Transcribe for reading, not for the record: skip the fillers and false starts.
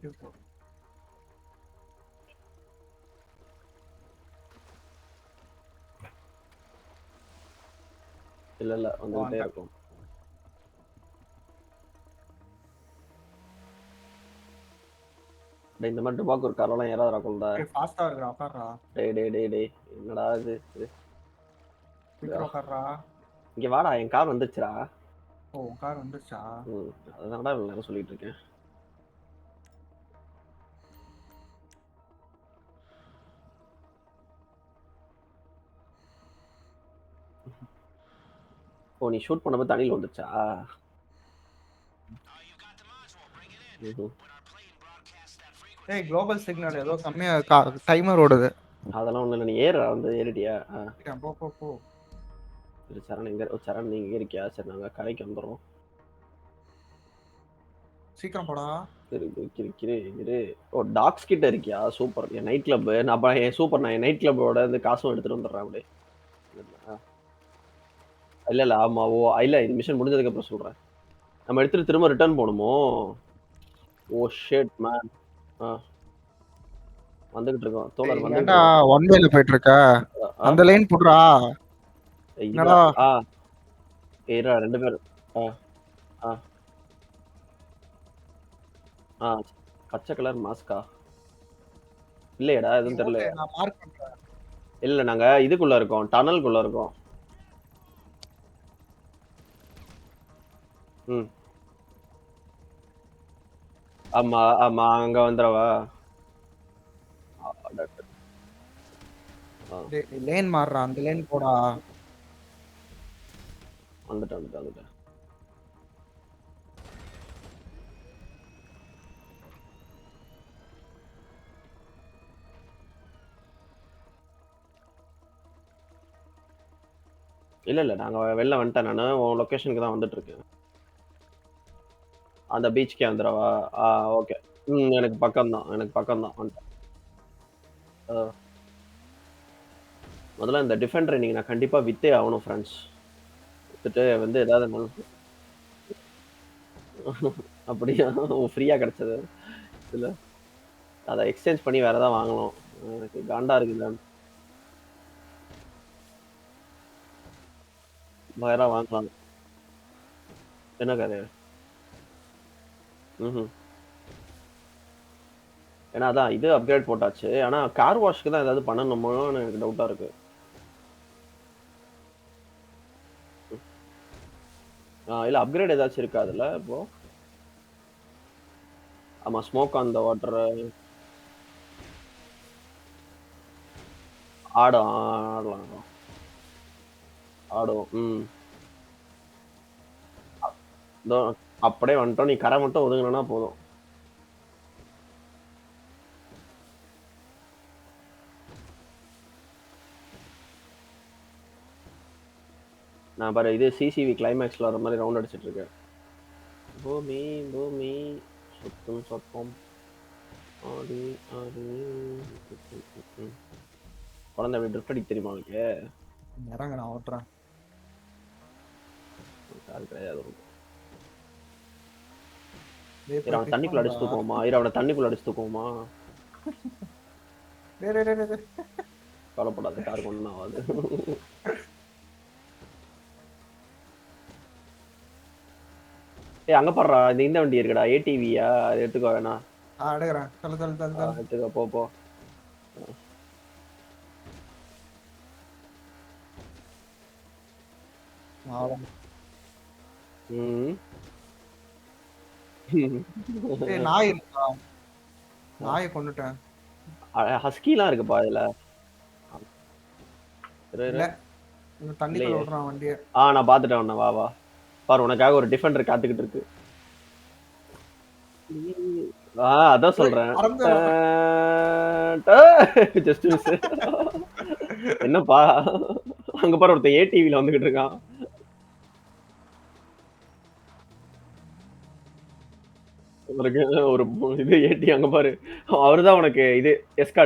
இல்ல வந்துகிட்டே இருக்கும். இந்த மாதிரி டுபாக்கு ஒரு காரெல்லாம் ஏறாதரா கொண்டா. ஃபாஸ்டா இருக்குடா உட்கார்றா. டேய் என்னடா இது? சீக்கிரம் உட்கார்றா. இங்க வாடா, என் கார் வந்துச்சுடா. ஓ கார் வந்துச்சா? அதனால இவ்வளவு நேரம் சொல்லிட்டு இருக்கேன். ஓ நீ ஷூட் பண்ணப்ப தண்ணியில் வந்துச்சா? ஏய் குளோபல் சிக்னல் ஏதோ கம்மியா டைமர் ஓடுது. அதெல்லாம் ஒண்ணு இல்லை, நீ ஏற வந்து ஏறிட்டியா? போ. சரி சரண் நீங்க இருக்கியா? சரி நாங்க கடைக்கு வந்துடுறோம். சீக்கிரம் போடா. இரு. ஓ டாக்ஸ் கிட்ட இருக்கியா? சூப்பர். என் நைட் கிளப் நான் என் நைட் கிளப்போட இந்த காசும் எடுத்துட்டு வந்துடுறேன் அப்படியே. இல்ல ஆமா. ஓ இல்ல, இது மிஷன் முடிஞ்சதுக்கு அப்புறம் சொல்றேன். நம்ம எடுத்துட்டு திரும்ப ரிட்டர்ன் போகணுமோ? Oh shit man. வந்துகிட்டு இருக்கோம் தோழர், வந்துகிட்டு ஏன்டா இருக்கோம். ஒன் வேல போயிட்டு இருக்க? அந்த லைன் போடுறா. என்னடா? ஏறா 2 பேர். பச்சை கலர் மாஸ்கா இல்லையடா, எதுவும் தெரியல. நான் மார்க் பண்றேன். இல்ல நாங்க இதுக்குள்ள இருக்கோம், டனலுக்குள்ள இருக்கோம். ஆமா அங்க வந்துடவா? லேன் மாறுறா, அந்த லேன் போடா. வந்துட்டேன். இல்ல நாங்க வெளில வந்துட்டேன். நானு உன் லொகேஷனுக்கு தான் வந்துட்டு இருக்கேன். அந்த பீச்சுக்கே வந்துடவா? ஓகே. எனக்கு பக்கம் தான் வந்துட்டேன். முதல்ல இந்த டிஃபெண்டர் இன்னைக்கு நான் கண்டிப்பா வித்தே ஆகணும் ஃப்ரெண்ட்ஸ். வித்துட்டு வந்து ஏதாவது அப்படியா? ஃப்ரீயா கிடைச்சது இல்ல, அதை எக்ஸ்சேஞ்ச் பண்ணி வேற ஏதாவது வாங்கணும். எனக்கு காண்டா இருக்குல்ல. வேற வாங்கலாம். என்ன கதை? ஏன்னா அதான் இது அப்கிரேட் போட்டாச்சு. ஆனா கார் வாஷ்க்கு தான் ஏதாவது பண்ணணுமோன்னு எனக்கு டவுட்டா இருக்கு. இல்ல அப்கிரேட் ஏதாச்சும் இருக்கா அதுல இப்போ? ஆமா, ஸ்மோக் ஆன் த வாட்டர் ஆடலாம். அப்படியே வந்துட்டோம். நீ கரை மட்டும் ஒதுங்கினா போதும். நான் பாரு இது சிசிவி கிளைமேக்ஸ்ல வர மாதிரி ரவுண்ட் அடிச்சிட்டு இருக்கேன். பூமி சுத்தும் சொப்பம் ஆடி குழந்தை அப்படி ட்ரிஃப்ட் அடிக்க தெரியுமா உனக்கு? இறங்க, நான் ஓட்டுறேன். கிடையாது. அவனை தண்ணிக்குள்ள அடிச்சு தூக்குவோமா? அவனை தண்ணிக்குள்ள அடிச்சு தூக்குவோமா? கவலைப்படாத, காருக்கு ஒன்றும் ஆகாது. அங்க பாடுறா, இந்த வண்டி இருக்குடா, ஏடிவியா, அது எடுத்துக்கோ. வேணா எடுத்துக்கோ, போ. நாய் இருக்கா? நாயை கொண்டுட்டேன். ஹஸ்கிலாம் இருக்குப்பா இதுல. தண்ணிக்குள்ள ஓடுறான் வண்டியை. நான் பாத்துட்டேன். வா பாரு, உனக்காக ஒரு டிஃபெண்டர் காத்துக்கிட்டு இருக்கு. அதான் சொல்றேன். Just miss. என்னப்பா அங்க பாரு, ஒருத்தன் ஏடிவில வந்துகிட்டு இருக்கான். ஒரு இது ஏடி அங்க பாரு, அவருதான் உனக்கு இது எஸ்கார்ட்.